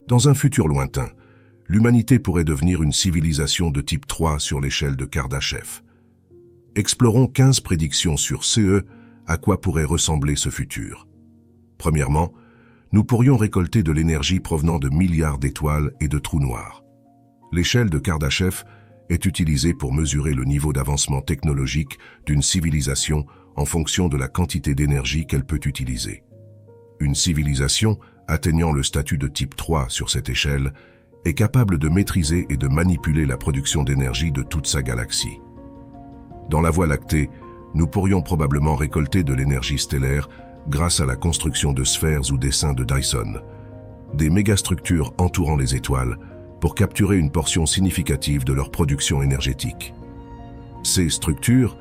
Dans un futur lointain, l'humanité pourrait devenir une civilisation de type 3 sur l'échelle de Kardashev. Explorons 15 prédictions sur CE à quoi pourrait ressembler ce futur. Premièrement, nous pourrions récolter de l'énergie provenant de milliards d'étoiles et de trous noirs. L'échelle de Kardashev est utilisée pour mesurer le niveau d'avancement technologique d'une civilisation en fonction de la quantité d'énergie qu'elle peut utiliser. Une civilisation atteignant le statut de type 3 sur cette échelle est capable de maîtriser et de manipuler la production d'énergie de toute sa galaxie. Dans la Voie lactée, nous pourrions probablement récolter de l'énergie stellaire grâce à la construction de sphères ou d'essaims de Dyson, des mégastructures entourant les étoiles, pour capturer une portion significative de leur production énergétique. Ces structures,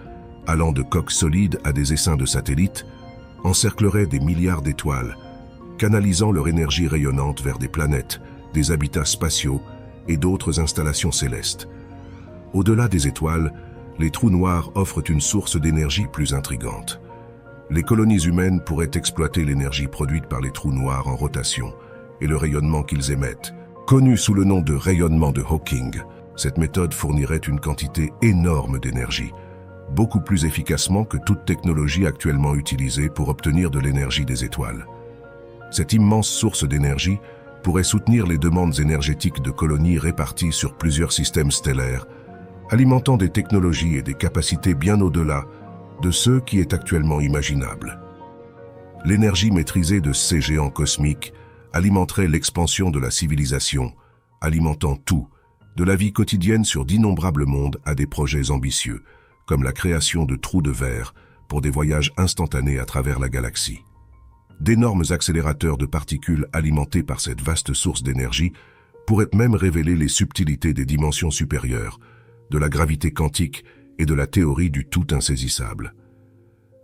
allant de coques solides à des essaims de satellites, encercleraient des milliards d'étoiles, canalisant leur énergie rayonnante vers des planètes, des habitats spatiaux et d'autres installations célestes. Au-delà des étoiles, les trous noirs offrent une source d'énergie plus intrigante. Les colonies humaines pourraient exploiter l'énergie produite par les trous noirs en rotation et le rayonnement qu'ils émettent. Connu sous le nom de rayonnement de Hawking, cette méthode fournirait une quantité énorme d'énergie, beaucoup plus efficacement que toute technologie actuellement utilisée pour obtenir de l'énergie des étoiles. Cette immense source d'énergie pourrait soutenir les demandes énergétiques de colonies réparties sur plusieurs systèmes stellaires, alimentant des technologies et des capacités bien au-delà de ce qui est actuellement imaginable. L'énergie maîtrisée de ces géants cosmiques alimenterait l'expansion de la civilisation, alimentant tout, de la vie quotidienne sur d'innombrables mondes à des projets ambitieux, comme la création de trous de verre pour des voyages instantanés à travers la galaxie. D'énormes accélérateurs de particules alimentés par cette vaste source d'énergie pourraient même révéler les subtilités des dimensions supérieures, de la gravité quantique et de la théorie du tout insaisissable.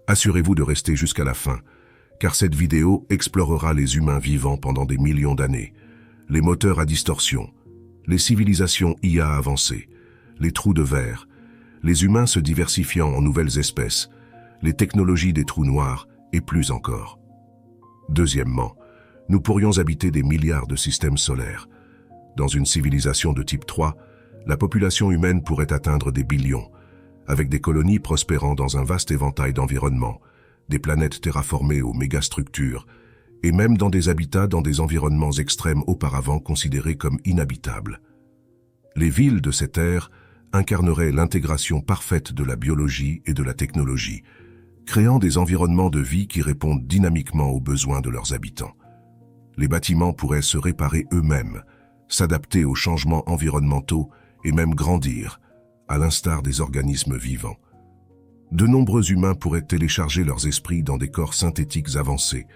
Assurez-vous de rester jusqu'à la fin, car cette vidéo explorera les humains vivants pendant des millions d'années, les moteurs à distorsion, les civilisations IA avancées, les trous de verre, les humains se diversifiant en nouvelles espèces, les technologies des trous noirs et plus encore. Deuxièmement, nous pourrions habiter des milliards de systèmes solaires. Dans une civilisation de type 3, la population humaine pourrait atteindre des billions, avec des colonies prospérant dans un vaste éventail d'environnements, des planètes terraformées aux mégastructures, et même dans des habitats dans des environnements extrêmes auparavant considérés comme inhabitables. Les villes de cette ère incarneraient l'intégration parfaite de la biologie et de la technologie, créant des environnements de vie qui répondent dynamiquement aux besoins de leurs habitants. Les bâtiments pourraient se réparer eux-mêmes, s'adapter aux changements environnementaux et même grandir, à l'instar des organismes vivants. De nombreux humains pourraient télécharger leurs esprits dans des corps synthétiques avancés,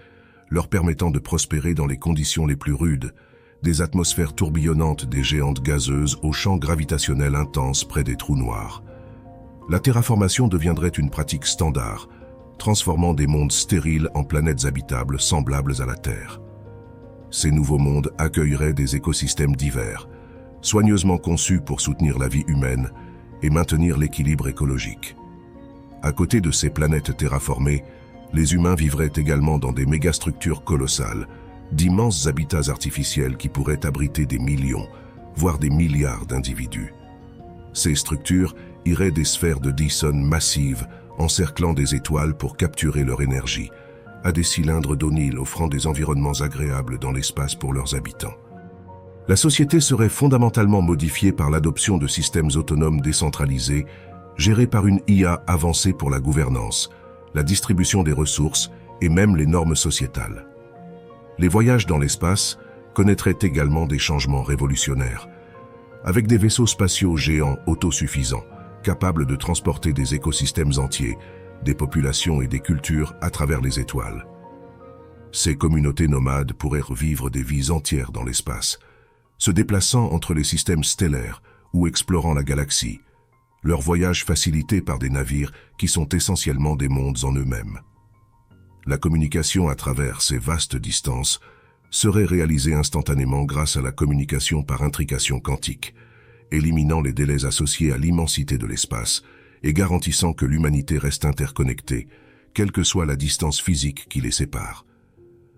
leur permettant de prospérer dans les conditions les plus rudes, des atmosphères tourbillonnantes des géantes gazeuses aux champs gravitationnels intenses près des trous noirs. La terraformation deviendrait une pratique standard, transformant des mondes stériles en planètes habitables semblables à la Terre. Ces nouveaux mondes accueilleraient des écosystèmes divers, soigneusement conçus pour soutenir la vie humaine et maintenir l'équilibre écologique. À côté de ces planètes terraformées, les humains vivraient également dans des mégastructures colossales, d'immenses habitats artificiels qui pourraient abriter des millions, voire des milliards d'individus. Ces structures iraient des sphères de Dyson massives, encerclant des étoiles pour capturer leur énergie, à des cylindres d'O'Neill offrant des environnements agréables dans l'espace pour leurs habitants. La société serait fondamentalement modifiée par l'adoption de systèmes autonomes décentralisés, gérés par une IA avancée pour la gouvernance, la distribution des ressources et même les normes sociétales. Les voyages dans l'espace connaîtraient également des changements révolutionnaires, avec des vaisseaux spatiaux géants autosuffisants, capables de transporter des écosystèmes entiers, des populations et des cultures à travers les étoiles. Ces communautés nomades pourraient vivre des vies entières dans l'espace, se déplaçant entre les systèmes stellaires ou explorant la galaxie, leur voyage facilité par des navires qui sont essentiellement des mondes en eux-mêmes. La communication à travers ces vastes distances serait réalisée instantanément grâce à la communication par intrication quantique, éliminant les délais associés à l'immensité de l'espace et garantissant que l'humanité reste interconnectée, quelle que soit la distance physique qui les sépare.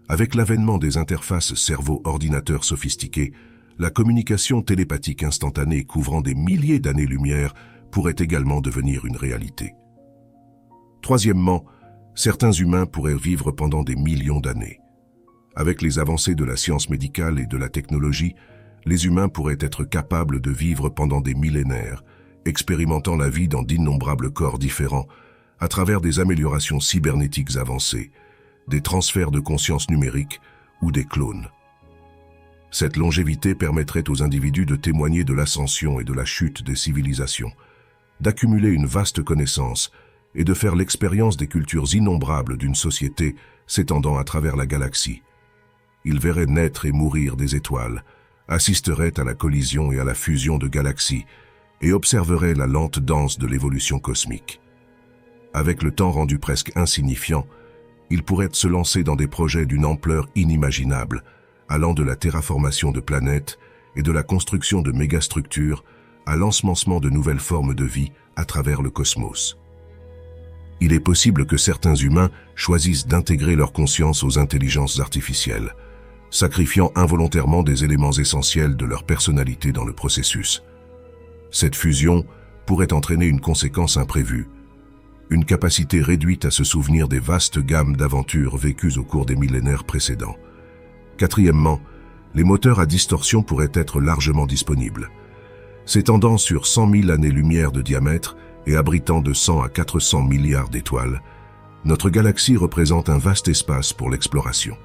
Avec l'avènement des interfaces cerveau-ordinateur sophistiquées, la communication télépathique instantanée couvrant des milliers d'années-lumière pourrait également devenir une réalité. Troisièmement, certains humains pourraient vivre pendant des millions d'années. Avec les avancées de la science médicale et de la technologie, les humains pourraient être capables de vivre pendant des millénaires, expérimentant la vie dans d'innombrables corps différents, à travers des améliorations cybernétiques avancées, des transferts de conscience numérique ou des clones. Cette longévité permettrait aux individus de témoigner de l'ascension et de la chute des civilisations, d'accumuler une vaste connaissance et de faire l'expérience des cultures innombrables d'une société s'étendant à travers la galaxie. Ils verraient naître et mourir des étoiles, assisteraient à la collision et à la fusion de galaxies et observeraient la lente danse de l'évolution cosmique. Avec le temps rendu presque insignifiant, ils pourraient se lancer dans des projets d'une ampleur inimaginable, allant de la terraformation de planètes et de la construction de mégastructures à l'ensemencement de nouvelles formes de vie à travers le cosmos. Il est possible que certains humains choisissent d'intégrer leur conscience aux intelligences artificielles, sacrifiant involontairement des éléments essentiels de leur personnalité dans le processus. Cette fusion pourrait entraîner une conséquence imprévue, une capacité réduite à se souvenir des vastes gammes d'aventures vécues au cours des millénaires précédents. Quatrièmement, les moteurs à distorsion pourraient être largement disponibles. S'étendant sur 100 000 années-lumière de diamètre et abritant de 100 à 400 milliards d'étoiles, notre galaxie représente un vaste espace pour l'exploration.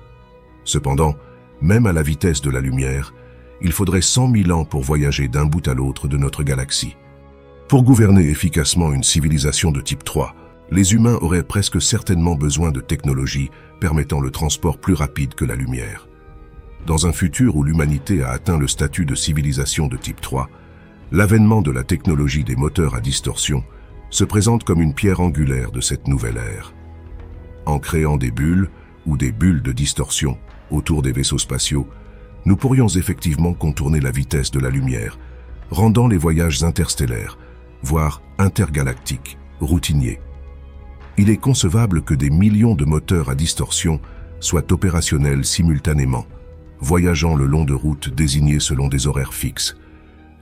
Cependant, même à la vitesse de la lumière, il faudrait 100 000 ans pour voyager d'un bout à l'autre de notre galaxie. Pour gouverner efficacement une civilisation de type 3, les humains auraient presque certainement besoin de technologies permettant le transport plus rapide que la lumière. Dans un futur où l'humanité a atteint le statut de civilisation de type 3, l'avènement de la technologie des moteurs à distorsion se présente comme une pierre angulaire de cette nouvelle ère. En créant des bulles ou des bulles de distorsion autour des vaisseaux spatiaux, nous pourrions effectivement contourner la vitesse de la lumière, rendant les voyages interstellaires, voire intergalactiques, routiniers. Il est concevable que des millions de moteurs à distorsion soient opérationnels simultanément, voyageant le long de routes désignées selon des horaires fixes.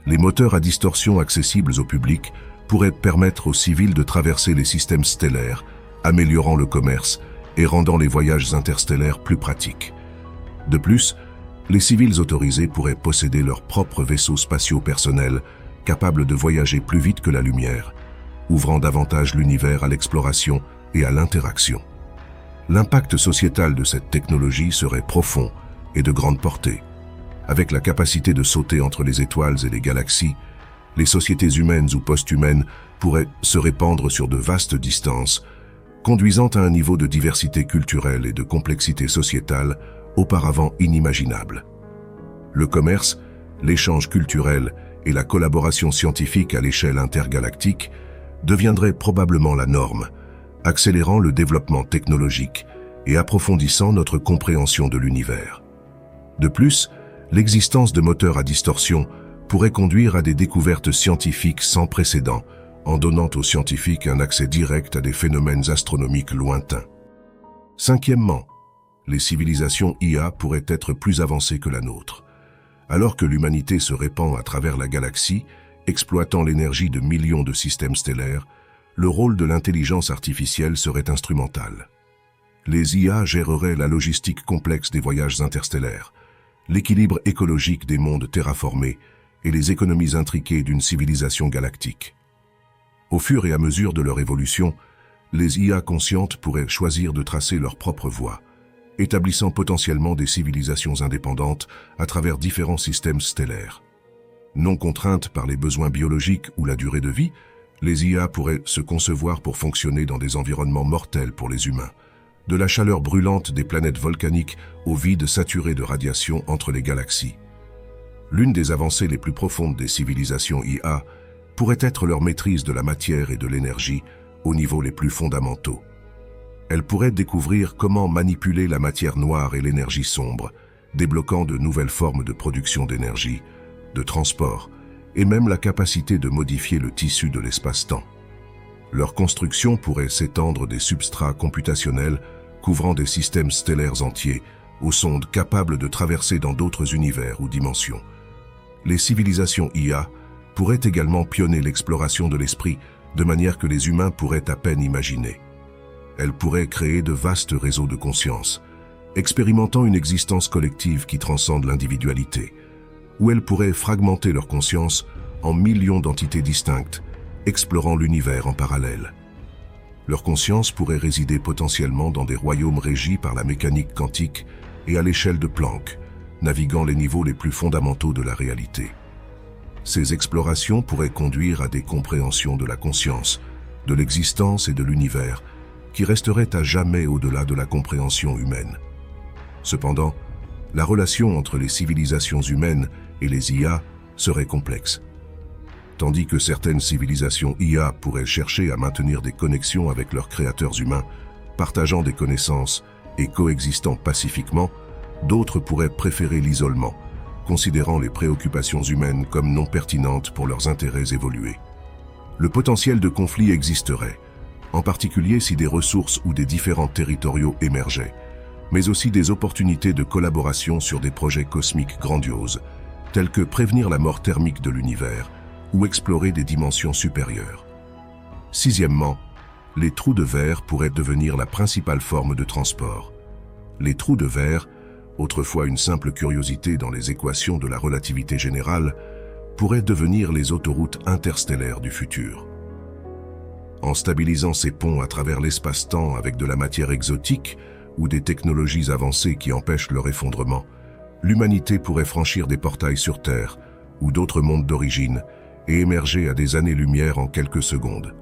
Les moteurs à distorsion accessibles au public pourraient permettre aux civils de traverser les systèmes stellaires, améliorant le commerce et rendant les voyages interstellaires plus pratiques. De plus, les civils autorisés pourraient posséder leurs propres vaisseaux spatiaux personnels, capables de voyager plus vite que la lumière, ouvrant davantage l'univers à l'exploration et à l'interaction. L'impact sociétal de cette technologie serait profond et de grande portée. Avec la capacité de sauter entre les étoiles et les galaxies, les sociétés humaines ou post-humaines pourraient se répandre sur de vastes distances, conduisant à un niveau de diversité culturelle et de complexité sociétale auparavant inimaginable. Le commerce, l'échange culturel et la collaboration scientifique à l'échelle intergalactique deviendraient probablement la norme, accélérant le développement technologique et approfondissant notre compréhension de l'univers. De plus, l'existence de moteurs à distorsion pourrait conduire à des découvertes scientifiques sans précédent, en donnant aux scientifiques un accès direct à des phénomènes astronomiques lointains. Cinquièmement, les civilisations IA pourraient être plus avancées que la nôtre. Alors que l'humanité se répand à travers la galaxie, exploitant l'énergie de millions de systèmes stellaires, le rôle de l'intelligence artificielle serait instrumental. Les IA géreraient la logistique complexe des voyages interstellaires, l'équilibre écologique des mondes terraformés et les économies intriquées d'une civilisation galactique. Au fur et à mesure de leur évolution, les IA conscientes pourraient choisir de tracer leur propre voie, établissant potentiellement des civilisations indépendantes à travers différents systèmes stellaires. Non contraintes par les besoins biologiques ou la durée de vie, les IA pourraient se concevoir pour fonctionner dans des environnements mortels pour les humains, de la chaleur brûlante des planètes volcaniques au vide saturé de radiation entre les galaxies. L'une des avancées les plus profondes des civilisations IA pourrait être leur maîtrise de la matière et de l'énergie aux niveaux les plus fondamentaux. Elles pourraient découvrir comment manipuler la matière noire et l'énergie sombre, débloquant de nouvelles formes de production d'énergie, de transport, et même la capacité de modifier le tissu de l'espace-temps. Leur construction pourrait s'étendre des substrats computationnels couvrant des systèmes stellaires entiers, aux sondes capables de traverser dans d'autres univers ou dimensions. Les civilisations IA pourraient également pionner l'exploration de l'esprit de manière que les humains pourraient à peine imaginer. Elles pourraient créer de vastes réseaux de conscience, expérimentant une existence collective qui transcende l'individualité, ou elles pourraient fragmenter leur conscience en millions d'entités distinctes, explorant l'univers en parallèle. Leur conscience pourrait résider potentiellement dans des royaumes régis par la mécanique quantique et à l'échelle de Planck, naviguant les niveaux les plus fondamentaux de la réalité. Ces explorations pourraient conduire à des compréhensions de la conscience, de l'existence et de l'univers, qui resteraient à jamais au-delà de la compréhension humaine. Cependant, la relation entre les civilisations humaines et les IA serait complexe. Tandis que certaines civilisations IA pourraient chercher à maintenir des connexions avec leurs créateurs humains, partageant des connaissances et coexistant pacifiquement, d'autres pourraient préférer l'isolement, considérant les préoccupations humaines comme non pertinentes pour leurs intérêts évolués. Le potentiel de conflit existerait, en particulier si des ressources ou des différends territoriaux émergeaient, mais aussi des opportunités de collaboration sur des projets cosmiques grandioses, tels que prévenir la mort thermique de l'univers ou explorer des dimensions supérieures. Sixièmement, les trous de verre pourraient devenir la principale forme de transport. Les trous de verre, autrefois une simple curiosité dans les équations de la relativité générale, pourraient devenir les autoroutes interstellaires du futur. En stabilisant ces ponts à travers l'espace-temps avec de la matière exotique ou des technologies avancées qui empêchent leur effondrement, l'humanité pourrait franchir des portails sur Terre ou d'autres mondes d'origine et émerger à des années-lumière en quelques secondes.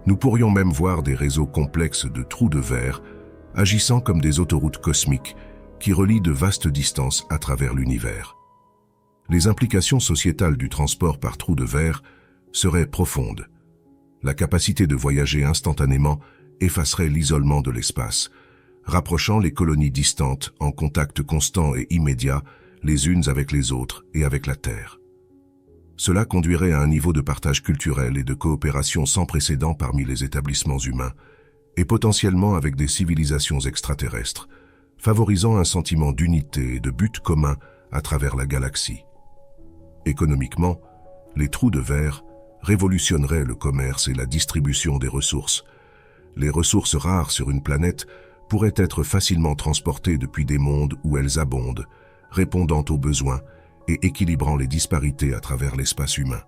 Nous pourrions même voir des réseaux complexes de trous de verre agissant comme des autoroutes cosmiques qui relient de vastes distances à travers l'univers. Les implications sociétales du transport par trous de verre seraient profondes. La capacité de voyager instantanément effacerait l'isolement de l'espace, rapprochant les colonies distantes en contact constant et immédiat les unes avec les autres et avec la Terre. Cela conduirait à un niveau de partage culturel et de coopération sans précédent parmi les établissements humains, et potentiellement avec des civilisations extraterrestres, favorisant un sentiment d'unité et de but commun à travers la galaxie. Économiquement, les trous de verre révolutionneraient le commerce et la distribution des ressources. Les ressources rares sur une planète pourraient être facilement transportées depuis des mondes où elles abondent, répondant aux besoins et équilibrant les disparités à travers l'espace humain.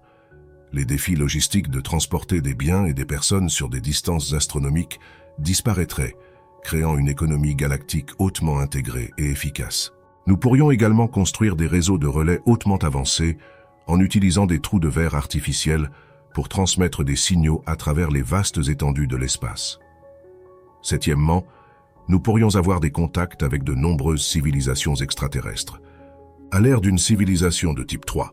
Les défis logistiques de transporter des biens et des personnes sur des distances astronomiques disparaîtraient, créant une économie galactique hautement intégrée et efficace. Nous pourrions également construire des réseaux de relais hautement avancés en utilisant des trous de verre artificiels pour transmettre des signaux à travers les vastes étendues de l'espace. Septièmement, nous pourrions avoir des contacts avec de nombreuses civilisations extraterrestres. À l'ère d'une civilisation de type 3,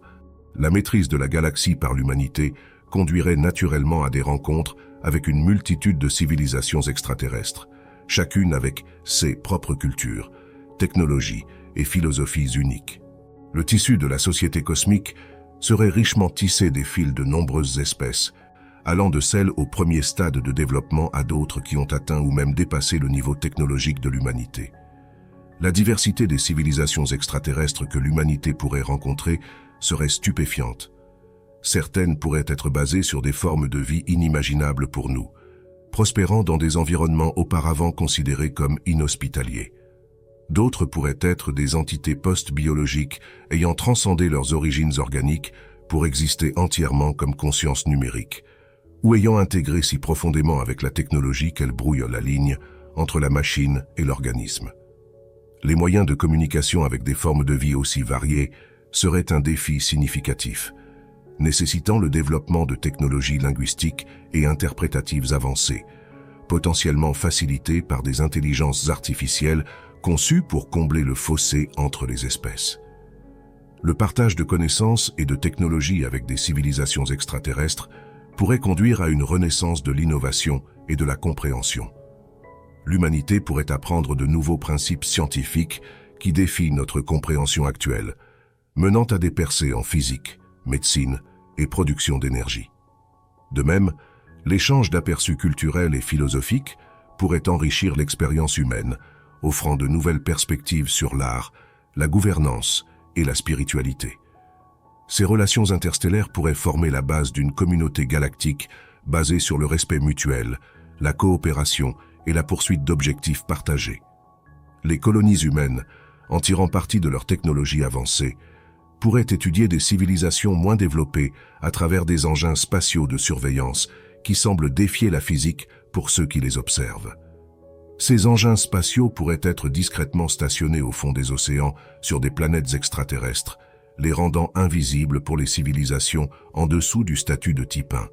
la maîtrise de la galaxie par l'humanité conduirait naturellement à des rencontres avec une multitude de civilisations extraterrestres, chacune avec ses propres cultures, technologies et philosophies uniques. Le tissu de la société cosmique serait richement tissé des fils de nombreuses espèces, allant de celles au premier stade de développement à d'autres qui ont atteint ou même dépassé le niveau technologique de l'humanité. La diversité des civilisations extraterrestres que l'humanité pourrait rencontrer serait stupéfiante. Certaines pourraient être basées sur des formes de vie inimaginables pour nous, prospérant dans des environnements auparavant considérés comme inhospitaliers. D'autres pourraient être des entités post-biologiques ayant transcendé leurs origines organiques pour exister entièrement comme conscience numérique, ou ayant intégré si profondément avec la technologie qu'elle brouille la ligne entre la machine et l'organisme. Les moyens de communication avec des formes de vie aussi variées seraient un défi significatif, nécessitant le développement de technologies linguistiques et interprétatives avancées, potentiellement facilitées par des intelligences artificielles conçues pour combler le fossé entre les espèces. Le partage de connaissances et de technologies avec des civilisations extraterrestres pourrait conduire à une renaissance de l'innovation et de la compréhension. L'humanité pourrait apprendre de nouveaux principes scientifiques qui défient notre compréhension actuelle, menant à des percées en physique, médecine et production d'énergie. De même, l'échange d'aperçus culturels et philosophiques pourrait enrichir l'expérience humaine offrant de nouvelles perspectives sur l'art, la gouvernance et la spiritualité. Ces relations interstellaires pourraient former la base d'une communauté galactique basée sur le respect mutuel, la coopération et la poursuite d'objectifs partagés. Les colonies humaines, en tirant parti de leur technologie avancée, pourraient étudier des civilisations moins développées à travers des engins spatiaux de surveillance qui semblent défier la physique pour ceux qui les observent. Ces engins spatiaux pourraient être discrètement stationnés au fond des océans sur des planètes extraterrestres, les rendant invisibles pour les civilisations en dessous du statut de type 1.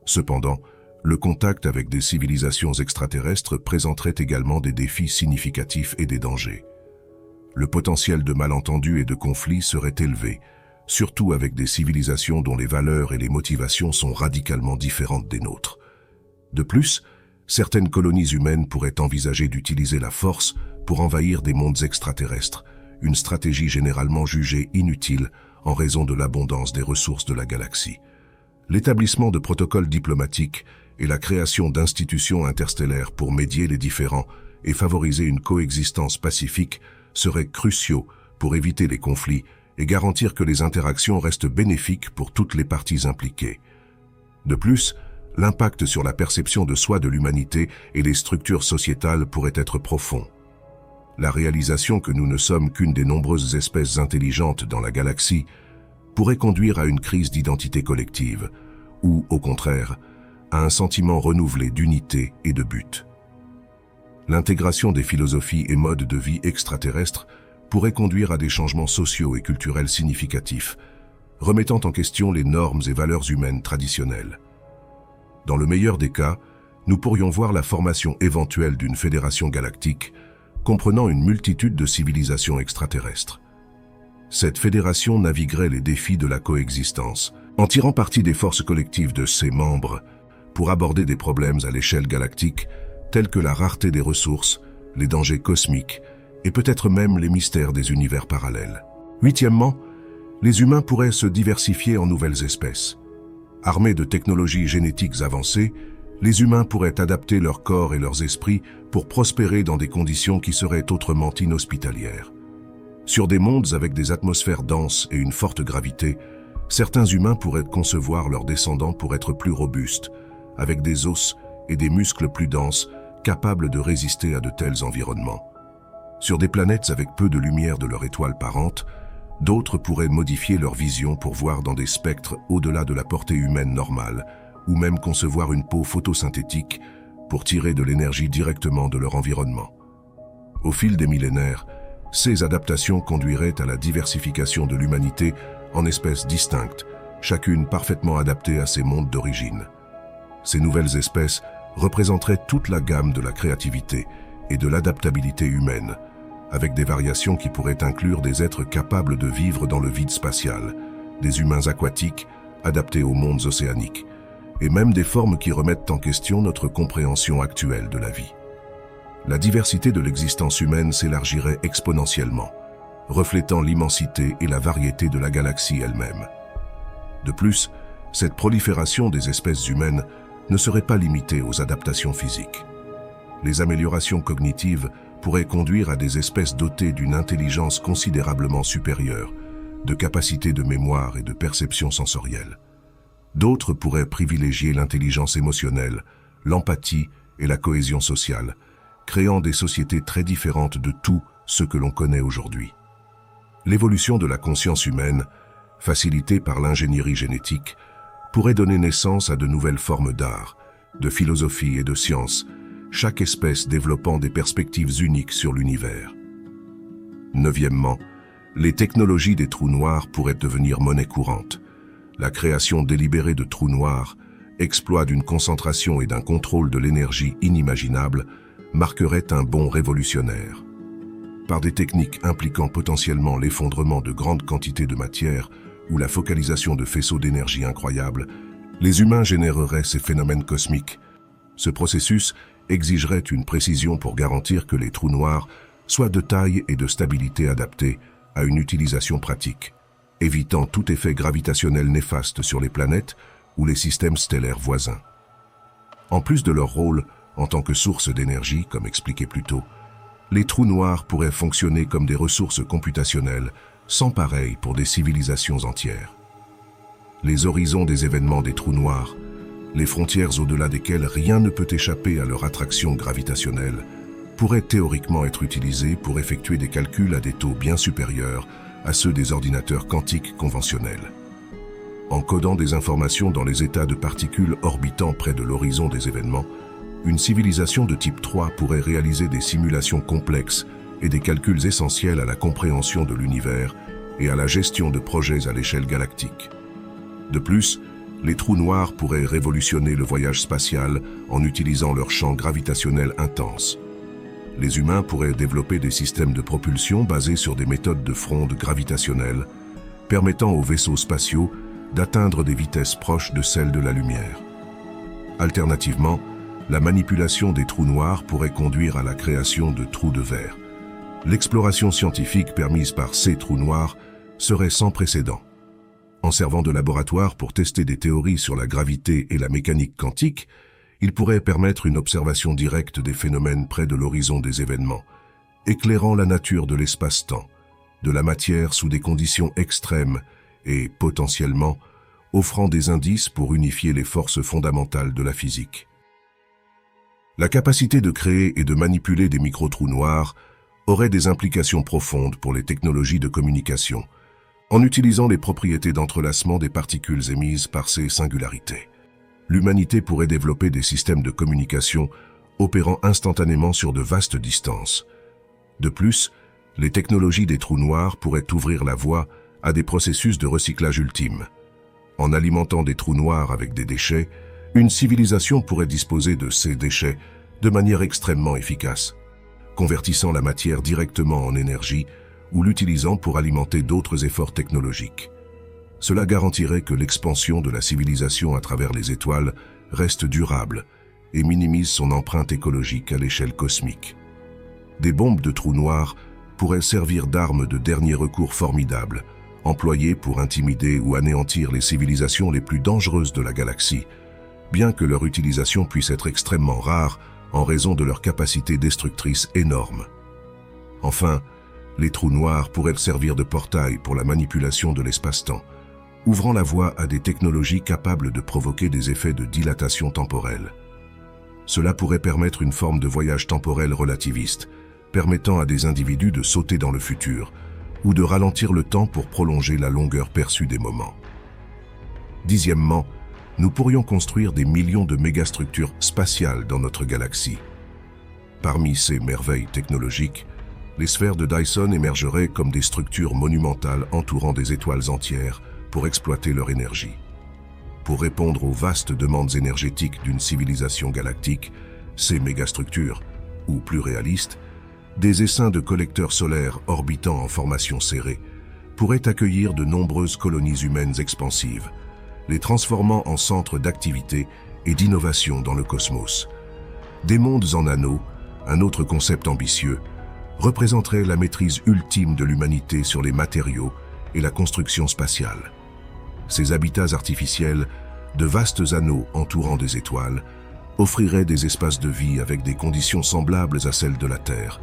Cependant, le contact avec des civilisations extraterrestres présenterait également des défis significatifs et des dangers. Le potentiel de malentendus et de conflits serait élevé, surtout avec des civilisations dont les valeurs et les motivations sont radicalement différentes des nôtres. De plus, certaines colonies humaines pourraient envisager d'utiliser la force pour envahir des mondes extraterrestres, une stratégie généralement jugée inutile en raison de l'abondance des ressources de la galaxie. L'établissement de protocoles diplomatiques et la création d'institutions interstellaires pour médier les différends et favoriser une coexistence pacifique seraient cruciaux pour éviter les conflits et garantir que les interactions restent bénéfiques pour toutes les parties impliquées. De plus, l'impact sur la perception de soi de l'humanité et les structures sociétales pourrait être profond. La réalisation que nous ne sommes qu'une des nombreuses espèces intelligentes dans la galaxie pourrait conduire à une crise d'identité collective, ou, au contraire, à un sentiment renouvelé d'unité et de but. L'intégration des philosophies et modes de vie extraterrestres pourrait conduire à des changements sociaux et culturels significatifs, remettant en question les normes et valeurs humaines traditionnelles. Dans le meilleur des cas, nous pourrions voir la formation éventuelle d'une fédération galactique comprenant une multitude de civilisations extraterrestres. Cette fédération naviguerait les défis de la coexistence, en tirant parti des forces collectives de ses membres pour aborder des problèmes à l'échelle galactique tels que la rareté des ressources, les dangers cosmiques et peut-être même les mystères des univers parallèles. Huitièmement, les humains pourraient se diversifier en nouvelles espèces. Armés de technologies génétiques avancées, les humains pourraient adapter leur corps et leurs esprits pour prospérer dans des conditions qui seraient autrement inhospitalières. Sur des mondes avec des atmosphères denses et une forte gravité, certains humains pourraient concevoir leurs descendants pour être plus robustes, avec des os et des muscles plus denses, capables de résister à de tels environnements. Sur des planètes avec peu de lumière de leur étoile parente, d'autres pourraient modifier leur vision pour voir dans des spectres au-delà de la portée humaine normale, ou même concevoir une peau photosynthétique pour tirer de l'énergie directement de leur environnement. Au fil des millénaires, ces adaptations conduiraient à la diversification de l'humanité en espèces distinctes, chacune parfaitement adaptée à ses mondes d'origine. Ces nouvelles espèces représenteraient toute la gamme de la créativité et de l'adaptabilité humaine, avec des variations qui pourraient inclure des êtres capables de vivre dans le vide spatial, des humains aquatiques adaptés aux mondes océaniques, et même des formes qui remettent en question notre compréhension actuelle de la vie. La diversité de l'existence humaine s'élargirait exponentiellement, reflétant l'immensité et la variété de la galaxie elle-même. De plus, cette prolifération des espèces humaines ne serait pas limitée aux adaptations physiques. Les améliorations cognitives pourraient conduire à des espèces dotées d'une intelligence considérablement supérieure, de capacités de mémoire et de perception sensorielle. D'autres pourraient privilégier l'intelligence émotionnelle, l'empathie et la cohésion sociale, créant des sociétés très différentes de tout ce que l'on connaît aujourd'hui. L'évolution de la conscience humaine, facilitée par l'ingénierie génétique, pourrait donner naissance à de nouvelles formes d'art, de philosophie et de science, chaque espèce développant des perspectives uniques sur l'univers. Neuvièmement, les technologies des trous noirs pourraient devenir monnaie courante. La création délibérée de trous noirs, exploit d'une concentration et d'un contrôle de l'énergie inimaginable, marquerait un bond révolutionnaire. Par des techniques impliquant potentiellement l'effondrement de grandes quantités de matière ou la focalisation de faisceaux d'énergie incroyables, les humains généreraient ces phénomènes cosmiques. Ce processus exigerait une précision pour garantir que les trous noirs soient de taille et de stabilité adaptées à une utilisation pratique, évitant tout effet gravitationnel néfaste sur les planètes ou les systèmes stellaires voisins. En plus de leur rôle en tant que source d'énergie, comme expliqué plus tôt, les trous noirs pourraient fonctionner comme des ressources computationnelles, sans pareil pour des civilisations entières. Les horizons des événements des trous noirs, les frontières au-delà desquelles rien ne peut échapper à leur attraction gravitationnelle, pourraient théoriquement être utilisés pour effectuer des calculs à des taux bien supérieurs à ceux des ordinateurs quantiques conventionnels. En codant des informations dans les états de particules orbitant près de l'horizon des événements, une civilisation de type 3 pourrait réaliser des simulations complexes et des calculs essentiels à la compréhension de l'univers et à la gestion de projets à l'échelle galactique. De plus, les trous noirs pourraient révolutionner le voyage spatial en utilisant leur champ gravitationnel intense. Les humains pourraient développer des systèmes de propulsion basés sur des méthodes de fronde gravitationnelle, permettant aux vaisseaux spatiaux d'atteindre des vitesses proches de celles de la lumière. Alternativement, la manipulation des trous noirs pourrait conduire à la création de trous de verre. L'exploration scientifique permise par ces trous noirs serait sans précédent. En servant de laboratoire pour tester des théories sur la gravité et la mécanique quantique, il pourrait permettre une observation directe des phénomènes près de l'horizon des événements, éclairant la nature de l'espace-temps, de la matière sous des conditions extrêmes et, potentiellement, offrant des indices pour unifier les forces fondamentales de la physique. La capacité de créer et de manipuler des micro-trous noirs aurait des implications profondes pour les technologies de communication, en utilisant les propriétés d'entrelacement des particules émises par ces singularités. L'humanité pourrait développer des systèmes de communication opérant instantanément sur de vastes distances. De plus, les technologies des trous noirs pourraient ouvrir la voie à des processus de recyclage ultimes. En alimentant des trous noirs avec des déchets, une civilisation pourrait disposer de ces déchets de manière extrêmement efficace, convertissant la matière directement en énergie ou l'utilisant pour alimenter d'autres efforts technologiques. Cela garantirait que l'expansion de la civilisation à travers les étoiles reste durable et minimise son empreinte écologique à l'échelle cosmique. Des bombes de trous noirs pourraient servir d'armes de dernier recours formidables, employées pour intimider ou anéantir les civilisations les plus dangereuses de la galaxie, bien que leur utilisation puisse être extrêmement rare en raison de leur capacité destructrice énorme. Enfin, les trous noirs pourraient servir de portail pour la manipulation de l'espace-temps, ouvrant la voie à des technologies capables de provoquer des effets de dilatation temporelle. Cela pourrait permettre une forme de voyage temporel relativiste, permettant à des individus de sauter dans le futur, ou de ralentir le temps pour prolonger la longueur perçue des moments. Dixièmement, nous pourrions construire des millions de mégastructures spatiales dans notre galaxie. Parmi ces merveilles technologiques, les sphères de Dyson émergeraient comme des structures monumentales entourant des étoiles entières pour exploiter leur énergie. Pour répondre aux vastes demandes énergétiques d'une civilisation galactique, ces mégastructures, ou plus réalistes, des essaims de collecteurs solaires orbitant en formation serrée, pourraient accueillir de nombreuses colonies humaines expansives, les transformant en centres d'activité et d'innovation dans le cosmos. Des mondes en anneaux, un autre concept ambitieux, représenterait la maîtrise ultime de l'humanité sur les matériaux et la construction spatiale. Ces habitats artificiels, de vastes anneaux entourant des étoiles, offriraient des espaces de vie avec des conditions semblables à celles de la Terre,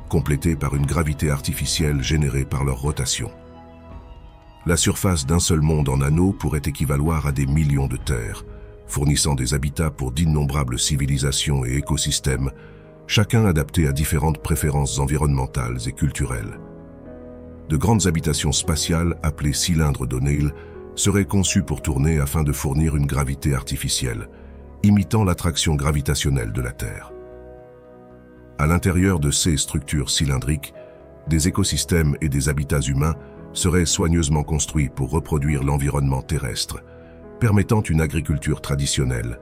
complétées par une gravité artificielle générée par leur rotation. La surface d'un seul monde en anneaux pourrait équivaloir à des millions de terres, fournissant des habitats pour d'innombrables civilisations et écosystèmes, chacun adapté à différentes préférences environnementales et culturelles. De grandes habitations spatiales, appelées cylindres d'O'Neill, seraient conçues pour tourner afin de fournir une gravité artificielle, imitant l'attraction gravitationnelle de la Terre. À l'intérieur de ces structures cylindriques, des écosystèmes et des habitats humains seraient soigneusement construits pour reproduire l'environnement terrestre, permettant une agriculture traditionnelle,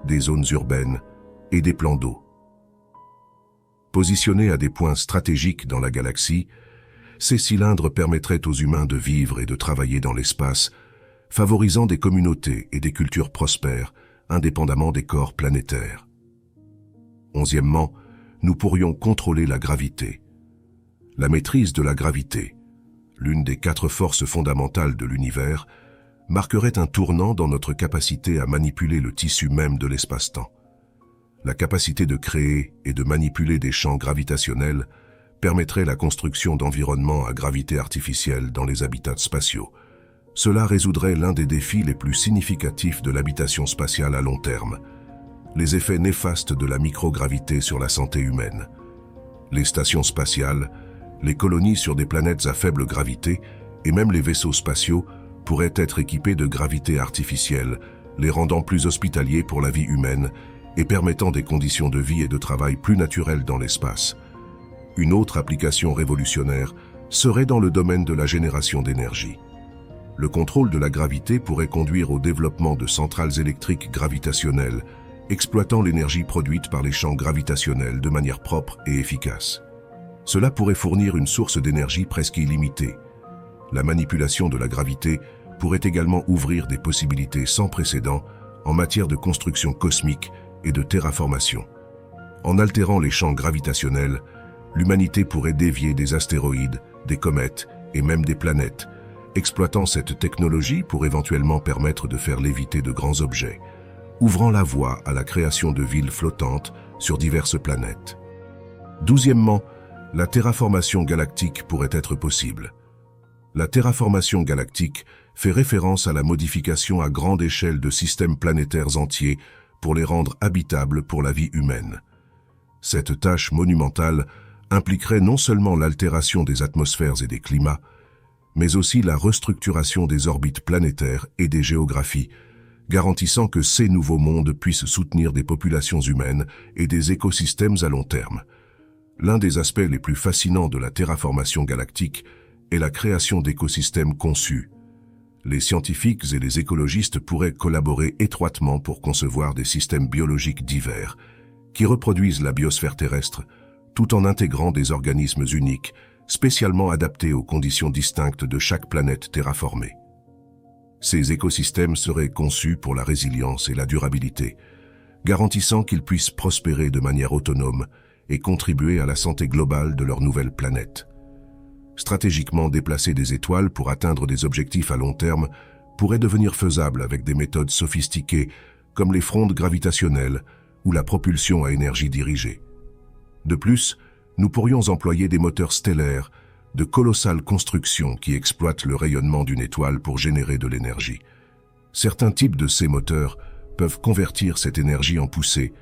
des zones urbaines et des plans d'eau. Positionnés à des points stratégiques dans la galaxie, ces cylindres permettraient aux humains de vivre et de travailler dans l'espace, favorisant des communautés et des cultures prospères, indépendamment des corps planétaires. Onzièmement, nous pourrions contrôler la gravité. La maîtrise de la gravité, l'une des 4 forces fondamentales de l'univers, marquerait un tournant dans notre capacité à manipuler le tissu même de l'espace-temps. La capacité de créer et de manipuler des champs gravitationnels permettrait la construction d'environnements à gravité artificielle dans les habitats spatiaux. Cela résoudrait l'un des défis les plus significatifs de l'habitation spatiale à long terme, les effets néfastes de la microgravité sur la santé humaine. Les stations spatiales, les colonies sur des planètes à faible gravité et même les vaisseaux spatiaux pourraient être équipés de gravité artificielle, les rendant plus hospitaliers pour la vie humaine et permettant des conditions de vie et de travail plus naturelles dans l'espace. Une autre application révolutionnaire serait dans le domaine de la génération d'énergie. Le contrôle de la gravité pourrait conduire au développement de centrales électriques gravitationnelles, exploitant l'énergie produite par les champs gravitationnels de manière propre et efficace. Cela pourrait fournir une source d'énergie presque illimitée. La manipulation de la gravité pourrait également ouvrir des possibilités sans précédent en matière de construction cosmique et de terraformation. En altérant les champs gravitationnels, l'humanité pourrait dévier des astéroïdes, des comètes et même des planètes, exploitant cette technologie pour éventuellement permettre de faire léviter de grands objets, ouvrant la voie à la création de villes flottantes sur diverses planètes. 12e, la terraformation galactique pourrait être possible. La terraformation galactique fait référence à la modification à grande échelle de systèmes planétaires entiers pour les rendre habitables pour la vie humaine. Cette tâche monumentale impliquerait non seulement l'altération des atmosphères et des climats, mais aussi la restructuration des orbites planétaires et des géographies, garantissant que ces nouveaux mondes puissent soutenir des populations humaines et des écosystèmes à long terme. L'un des aspects les plus fascinants de la terraformation galactique est la création d'écosystèmes conçus. Les scientifiques et les écologistes pourraient collaborer étroitement pour concevoir des systèmes biologiques divers qui reproduisent la biosphère terrestre tout en intégrant des organismes uniques, spécialement adaptés aux conditions distinctes de chaque planète terraformée. Ces écosystèmes seraient conçus pour la résilience et la durabilité, garantissant qu'ils puissent prospérer de manière autonome et contribuer à la santé globale de leur nouvelle planète. Stratégiquement déplacer des étoiles pour atteindre des objectifs à long terme pourrait devenir faisable avec des méthodes sophistiquées comme les frondes gravitationnelles ou la propulsion à énergie dirigée. De plus, nous pourrions employer des moteurs stellaires, de colossales constructions qui exploitent le rayonnement d'une étoile pour générer de l'énergie. Certains types de ces moteurs peuvent convertir cette énergie en poussée,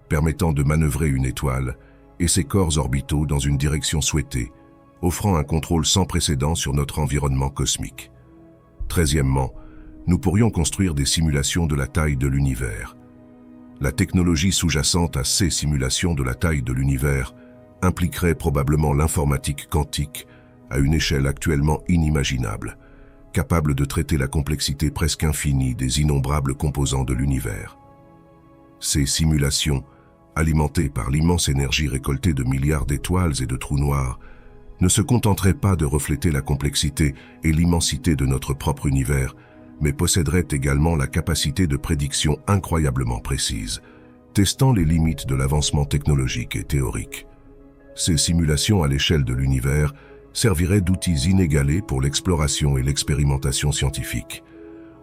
permettant de manœuvrer une étoile et ses corps orbitaux dans une direction souhaitée, offrant un contrôle sans précédent sur notre environnement cosmique. 13e, nous pourrions construire des simulations de la taille de l'univers. La technologie sous-jacente à ces simulations de la taille de l'univers impliquerait probablement l'informatique quantique à une échelle actuellement inimaginable, capable de traiter la complexité presque infinie des innombrables composants de l'univers. Ces simulations, alimentées par l'immense énergie récoltée de milliards d'étoiles et de trous noirs, ne se contenteraient pas de refléter la complexité et l'immensité de notre propre univers, mais posséderaient également la capacité de prédiction incroyablement précise, testant les limites de l'avancement technologique et théorique. Ces simulations à l'échelle de l'univers serviraient d'outils inégalés pour l'exploration et l'expérimentation scientifique.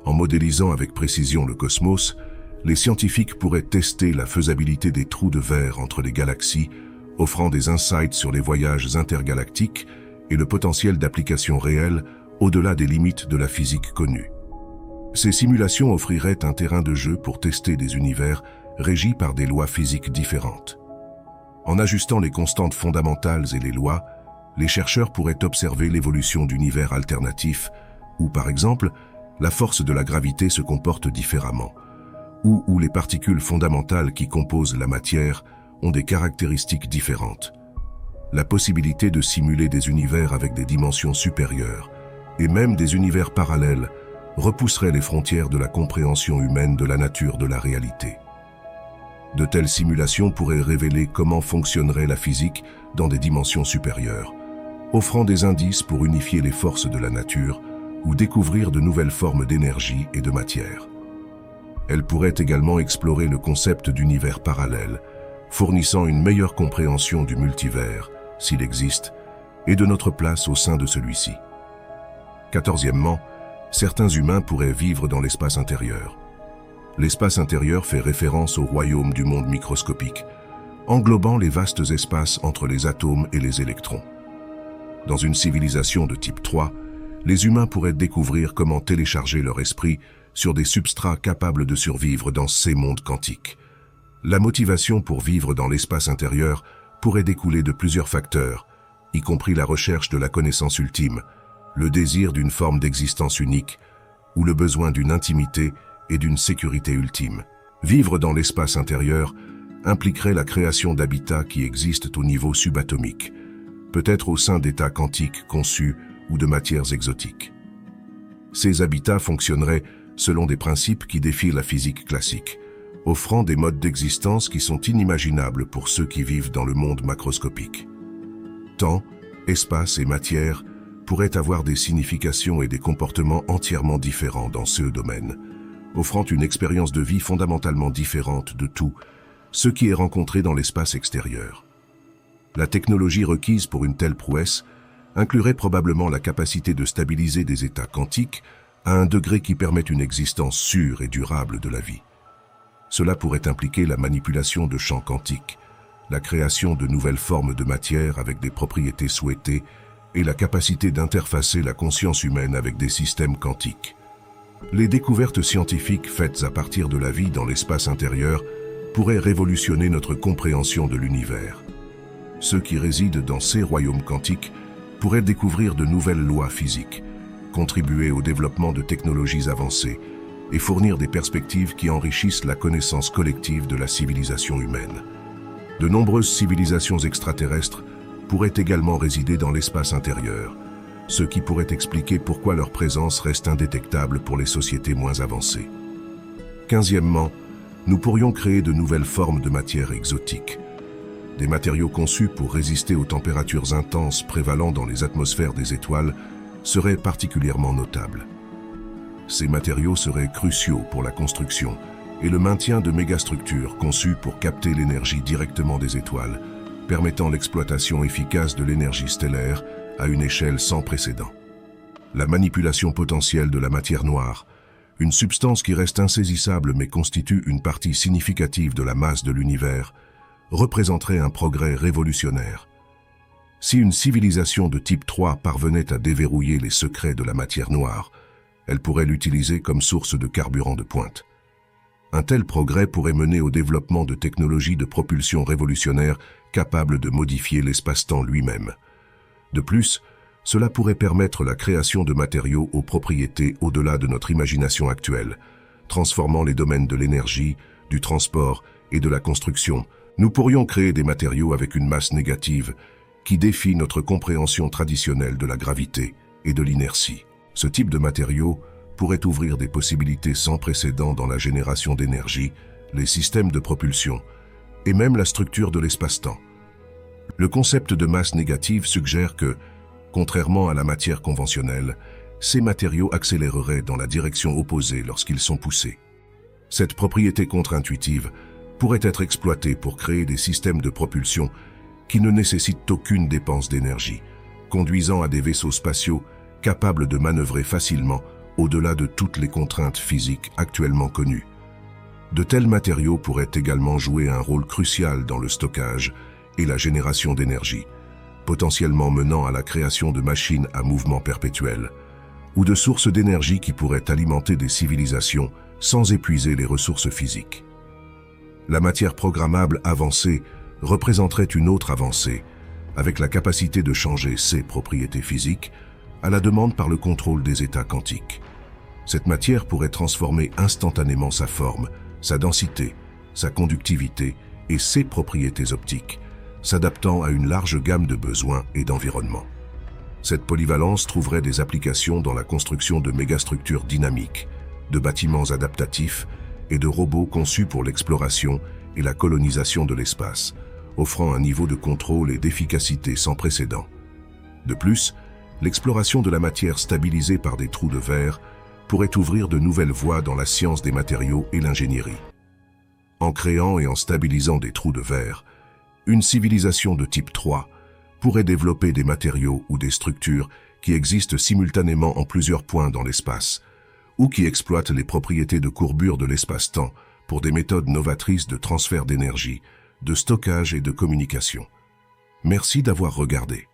En modélisant avec précision le cosmos, les scientifiques pourraient tester la faisabilité des trous de verre entre les galaxies, offrant des insights sur les voyages intergalactiques et le potentiel d'application réelle au-delà des limites de la physique connue. Ces simulations offriraient un terrain de jeu pour tester des univers régis par des lois physiques différentes. En ajustant les constantes fondamentales et les lois, les chercheurs pourraient observer l'évolution d'univers alternatifs où, par exemple, la force de la gravité se comporte différemment, ou où les particules fondamentales qui composent la matière ont des caractéristiques différentes. La possibilité de simuler des univers avec des dimensions supérieures, et même des univers parallèles, repousserait les frontières de la compréhension humaine de la nature de la réalité. De telles simulations pourraient révéler comment fonctionnerait la physique dans des dimensions supérieures, offrant des indices pour unifier les forces de la nature ou découvrir de nouvelles formes d'énergie et de matière. Elles pourraient également explorer le concept d'univers parallèle, fournissant une meilleure compréhension du multivers, s'il existe, et de notre place au sein de celui-ci. 14e, certains humains pourraient vivre dans l'espace intérieur. L'espace intérieur fait référence au royaume du monde microscopique, englobant les vastes espaces entre les atomes et les électrons. Dans une civilisation de type 3, les humains pourraient découvrir comment télécharger leur esprit sur des substrats capables de survivre dans ces mondes quantiques. La motivation pour vivre dans l'espace intérieur pourrait découler de plusieurs facteurs, y compris la recherche de la connaissance ultime, le désir d'une forme d'existence unique ou le besoin d'une intimité et d'une sécurité ultime. Vivre dans l'espace intérieur impliquerait la création d'habitats qui existent au niveau subatomique, peut-être au sein d'états quantiques conçus ou de matières exotiques. Ces habitats fonctionneraient selon des principes qui défient la physique classique, offrant des modes d'existence qui sont inimaginables pour ceux qui vivent dans le monde macroscopique. Temps, espace et matière pourraient avoir des significations et des comportements entièrement différents dans ce domaine, offrant une expérience de vie fondamentalement différente de tout ce qui est rencontré dans l'espace extérieur. La technologie requise pour une telle prouesse inclurait probablement la capacité de stabiliser des états quantiques à un degré qui permette une existence sûre et durable de la vie. Cela pourrait impliquer la manipulation de champs quantiques, la création de nouvelles formes de matière avec des propriétés souhaitées et la capacité d'interfacer la conscience humaine avec des systèmes quantiques. Les découvertes scientifiques faites à partir de la vie dans l'espace intérieur pourraient révolutionner notre compréhension de l'univers. Ceux qui résident dans ces royaumes quantiques pourraient découvrir de nouvelles lois physiques, contribuer au développement de technologies avancées et fournir des perspectives qui enrichissent la connaissance collective de la civilisation humaine. De nombreuses civilisations extraterrestres pourraient également résider dans l'espace intérieur, ce qui pourrait expliquer pourquoi leur présence reste indétectable pour les sociétés moins avancées. 15e, nous pourrions créer de nouvelles formes de matière exotiques. Des matériaux conçus pour résister aux températures intenses prévalant dans les atmosphères des étoiles seraient particulièrement notables. Ces matériaux seraient cruciaux pour la construction et le maintien de mégastructures conçues pour capter l'énergie directement des étoiles, permettant l'exploitation efficace de l'énergie stellaire à une échelle sans précédent. La manipulation potentielle de la matière noire, une substance qui reste insaisissable mais constitue une partie significative de la masse de l'univers, représenterait un progrès révolutionnaire. Si une civilisation de type 3 parvenait à déverrouiller les secrets de la matière noire, elle pourrait l'utiliser comme source de carburant de pointe. Un tel progrès pourrait mener au développement de technologies de propulsion révolutionnaires capables de modifier l'espace-temps lui-même. De plus, cela pourrait permettre la création de matériaux aux propriétés au-delà de notre imagination actuelle, transformant les domaines de l'énergie, du transport et de la construction. Nous pourrions créer des matériaux avec une masse négative qui défie notre compréhension traditionnelle de la gravité et de l'inertie. Ce type de matériaux pourrait ouvrir des possibilités sans précédent dans la génération d'énergie, les systèmes de propulsion et même la structure de l'espace-temps. Le concept de masse négative suggère que, contrairement à la matière conventionnelle, ces matériaux accéléreraient dans la direction opposée lorsqu'ils sont poussés. Cette propriété contre-intuitive pourrait être exploitée pour créer des systèmes de propulsion qui ne nécessitent aucune dépense d'énergie, conduisant à des vaisseaux spatiaux capables de manœuvrer facilement au-delà de toutes les contraintes physiques actuellement connues. De tels matériaux pourraient également jouer un rôle crucial dans le stockage et la génération d'énergie, potentiellement menant à la création de machines à mouvement perpétuel, ou de sources d'énergie qui pourraient alimenter des civilisations sans épuiser les ressources physiques. La matière programmable avancée représenterait une autre avancée, avec la capacité de changer ses propriétés physiques à la demande par le contrôle des états quantiques. Cette matière pourrait transformer instantanément sa forme, sa densité, sa conductivité et ses propriétés optiques, s'adaptant à une large gamme de besoins et d'environnements. Cette polyvalence trouverait des applications dans la construction de mégastructures dynamiques, de bâtiments adaptatifs et de robots conçus pour l'exploration et la colonisation de l'espace, offrant un niveau de contrôle et d'efficacité sans précédent. De plus, l'exploration de la matière stabilisée par des trous de verre pourrait ouvrir de nouvelles voies dans la science des matériaux et l'ingénierie. En créant et en stabilisant des trous de verre, une civilisation de type 3 pourrait développer des matériaux ou des structures qui existent simultanément en plusieurs points dans l'espace, ou qui exploitent les propriétés de courbure de l'espace-temps pour des méthodes novatrices de transfert d'énergie, de stockage et de communication. Merci d'avoir regardé.